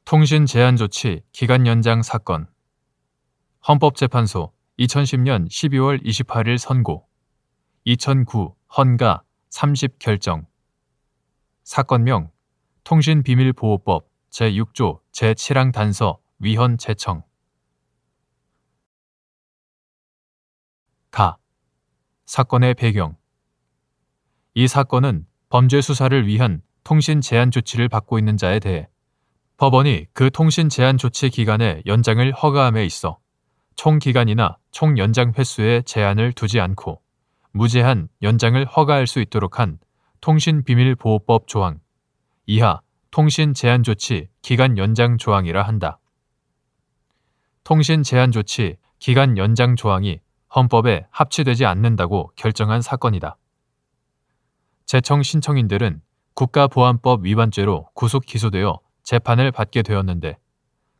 통신 제한 조치 기간 연장 사건. 헌법재판소 2010년 12월 28일 선고. 2009 헌가 30 결정. 사건명 통신비밀보호법 제6조 제7항 단서 위헌 제청. 가. 사건의 배경. 이 사건은 범죄 수사를 위한 통신 제한 조치를 받고 있는 자에 대해 법원이 그 통신 제한 조치 기간의 연장을 허가함에 있어 총 기간이나 총 연장 횟수에 제한을 두지 않고 무제한 연장을 허가할 수 있도록 한 통신비밀보호법 조항, 이하 통신 제한 조치 기간 연장 조항이라 한다. 통신 제한 조치 기간 연장 조항이 헌법에 합치되지 않는다고 결정한 사건이다. 제청 신청인들은 국가보안법 위반죄로 구속 기소되어 재판을 받게 되었는데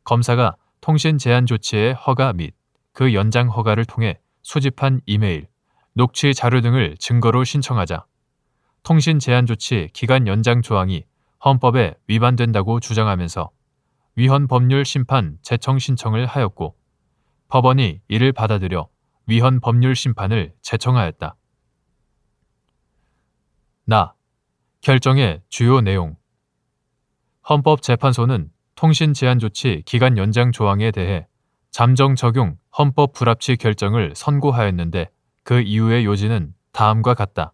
검사가 통신 제한 조치의 허가 및 그 연장 허가를 통해 수집한 이메일, 녹취 자료 등을 증거로 신청하자 통신 제한 조치 기간 연장 조항이 헌법에 위반된다고 주장하면서 위헌 법률 심판 제청 신청을 하였고 법원이 이를 받아들여 위헌 법률 심판을 제청하였다. 결정의 주요 내용. 헌법재판소는 통신 제한 조치 기간 연장 조항에 대해 잠정 적용 헌법 불합치 결정을 선고하였는데 그 이후의 요지는 다음과 같다.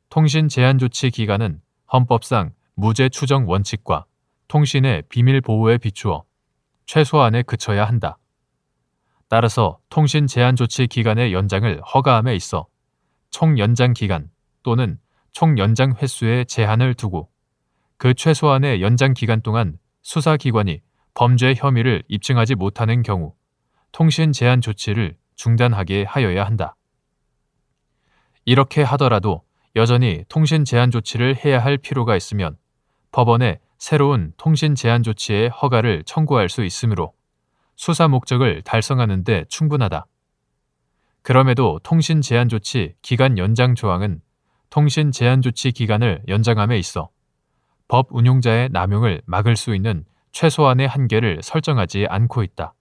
통신 제한 조치 기간은 헌법상 무죄 추정 원칙과 통신의 비밀 보호에 비추어 최소한에 그쳐야 한다. 따라서 통신 제한 조치 기간의 연장을 허가함에 있어 총 연장 기간 또는 총 연장 횟수에 제한을 두고 그 최소한의 연장 기간 동안 수사기관이 범죄 혐의를 입증하지 못하는 경우 통신 제한 조치를 중단하게 하여야 한다. 이렇게 하더라도 여전히 통신 제한 조치를 해야 할 필요가 있으면 법원에 새로운 통신 제한 조치의 허가를 청구할 수 있으므로 수사 목적을 달성하는 데 충분하다. 그럼에도 통신 제한 조치 기간 연장 조항은 통신 제한 조치 기간을 연장함에 있어 법 운용자의 남용을 막을 수 있는 최소한의 한계를 설정하지 않고 있다.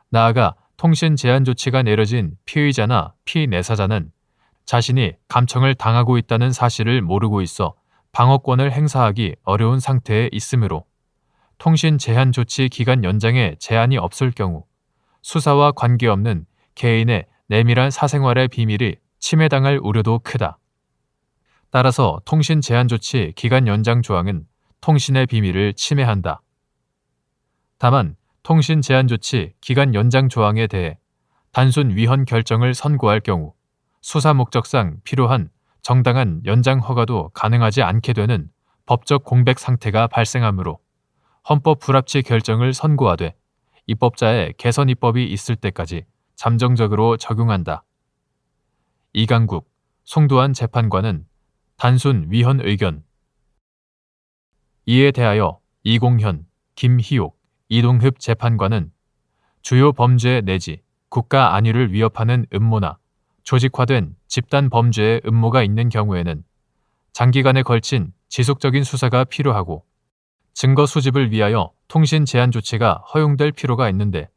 나아가 통신 제한 조치가 내려진 피의자나 피내사자는 자신이 감청을 당하고 있다는 사실을 모르고 있어 방어권을 행사하기 어려운 상태에 있으므로 통신 제한 조치 기간 연장에 제한이 없을 경우 수사와 관계없는 개인의 내밀한 사생활의 비밀이 침해당할 우려도 크다. 따라서 통신 제한 조치 기간 연장 조항은 통신의 비밀을 침해한다. 다만 통신 제한 조치 기간 연장 조항에 대해 단순 위헌 결정을 선고할 경우 수사 목적상 필요한 정당한 연장 허가도 가능하지 않게 되는 법적 공백 상태가 발생하므로 헌법 불합치 결정을 선고하되 입법자의 개선 입법이 있을 때까지 잠정적으로 적용한다. 이강국, 송도한 재판관은 단순 위헌 의견. 이에 대하여 이공현, 김희옥, 이동흡 재판관은 주요 범죄 내지 국가 안위를 위협하는 음모나 조직화된 집단 범죄의 음모가 있는 경우에는 장기간에 걸친 지속적인 수사가 필요하고 증거 수집을 위하여 통신 제한 조치가 허용될 필요가 있는데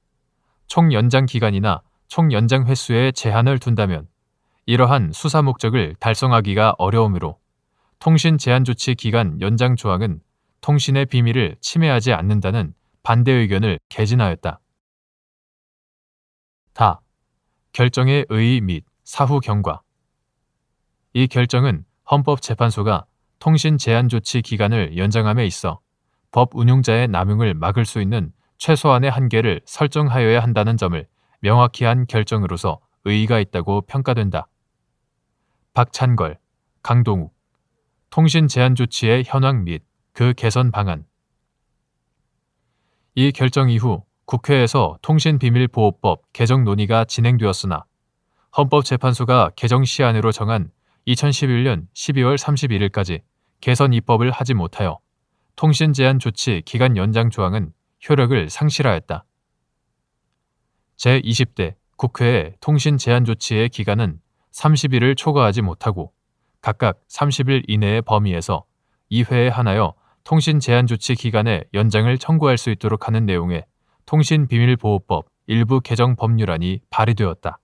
총 연장 기간이나 총 연장 횟수에 제한을 둔다면 이러한 수사 목적을 달성하기가 어려우므로 통신 제한 조치 기간 연장 조항은 통신의 비밀을 침해하지 않는다는 반대 의견을 개진하였다. 결정의 의의 및 사후 경과. 이 결정은 헌법재판소가 통신 제한 조치 기간을 연장함에 있어 법 운용자의 남용을 막을 수 있는 최소한의 한계를 설정하여야 한다는 점을 명확히 한 결정으로서 의의가 있다고 평가된다. 박찬걸, 강동욱. 통신 제한 조치의 현황 및 그 개선 방안. 이 결정 이후 국회에서 통신비밀보호법 개정 논의가 진행되었으나 헌법재판소가 개정 시한으로 정한 2011년 12월 31일까지 개선 입법을 하지 못하여 통신 제한 조치 기간 연장 조항은 효력을 상실하였다. 제20대 국회의 통신 제한 조치의 기간은 30일을 초과하지 못하고 각각 30일 이내의 범위에서 2회에 한하여 통신 제한 조치 기간의 연장을 청구할 수 있도록 하는 내용의 통신비밀보호법 일부 개정 법률안이 발의되었다.